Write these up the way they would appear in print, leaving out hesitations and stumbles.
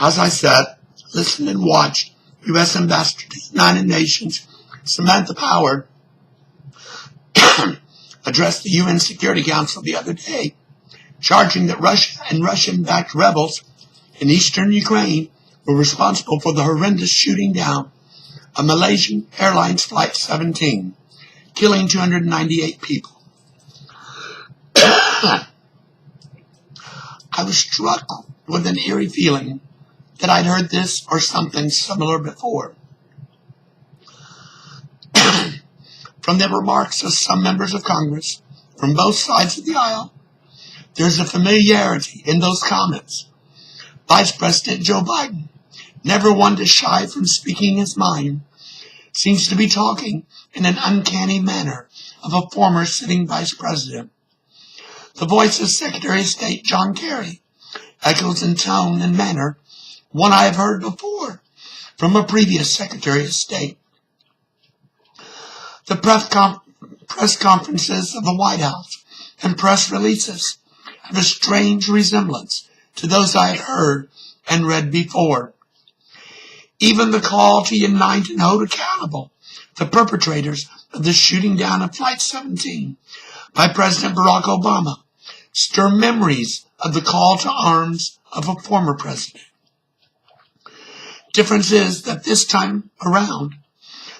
As I sat, listened and watched U.S. Ambassador to the United Nations Samantha Power addressed the UN Security Council the other day, charging that Russia and Russian-backed rebels in eastern Ukraine were responsible for the horrendous shooting down of Malaysian Airlines Flight 17, killing 298 people. I was struck with an eerie feeling that I'd heard this or something similar before. From the remarks of some members of Congress from both sides of the aisle, there's a familiarity in those comments. Vice President Joe Biden, never one to shy from speaking his mind, seems to be talking in an uncanny manner of a former sitting vice president. The voice of Secretary of State John Kerry echoes in tone and manner one I have heard before from a previous Secretary of State. The press conferences of the White House and press releases have a strange resemblance to those I have heard and read before. Even the call to unite and hold accountable the perpetrators of the shooting down of Flight 17 by President Barack Obama stir memories of the call to arms of a former president. Difference is that this time around,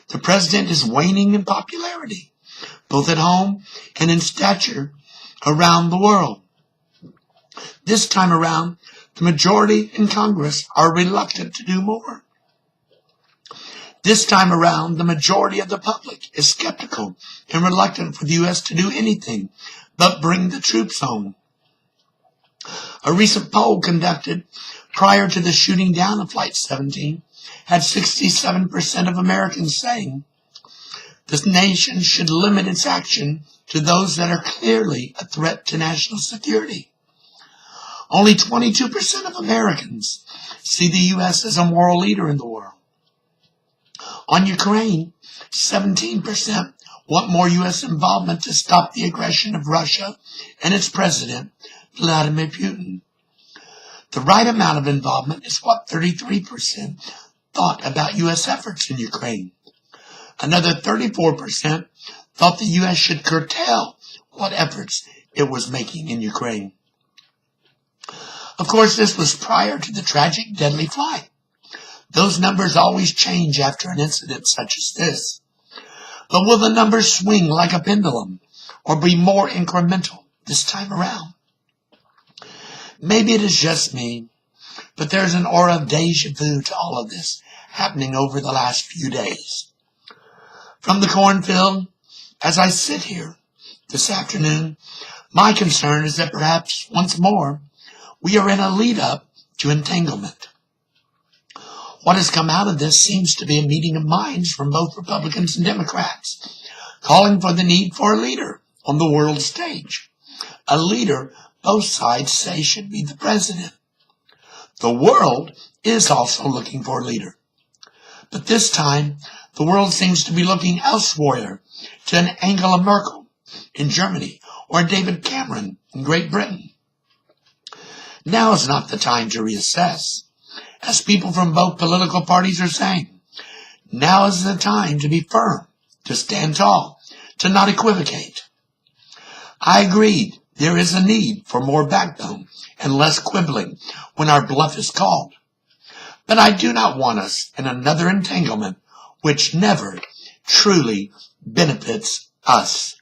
the president is waning in popularity, both at home and in stature around the world. This time around, the majority in Congress are reluctant to do more. This time around, the majority of the public is skeptical and reluctant for the U.S. to do anything but bring the troops home. A recent poll conducted prior to the shooting down of Flight 17 had 67% of Americans saying this nation should limit its action to those that are clearly a threat to national security. Only 22% of Americans see the U.S. as a moral leader in the world. On Ukraine, 17% want more U.S. involvement to stop the aggression of Russia and its president, Vladimir Putin. The right amount of involvement is what 33% thought about U.S. efforts in Ukraine. Another 34% thought the U.S. should curtail what efforts it was making in Ukraine. Of course, this was prior to the tragic, deadly flight. Those numbers always change after an incident such as this. But will the numbers swing like a pendulum or be more incremental this time around? Maybe it is just me, but there's an aura of deja vu to all of this happening over the last few days. From the cornfield, as I sit here this afternoon, my concern is that perhaps once more we are in a lead-up to entanglement. What has come out of this seems to be a meeting of minds from both Republicans and Democrats, calling for the need for a leader on the world stage. A leader both sides say should be the president. The world is also looking for a leader. But this time, the world seems to be looking elsewhere to an Angela Merkel in Germany or David Cameron in Great Britain. Now is not the time to reassess. As people from both political parties are saying, now is the time to be firm, to stand tall, to not equivocate. I agree there is a need for more backbone and less quibbling when our bluff is called. But I do not want us in another entanglement which never truly benefits us.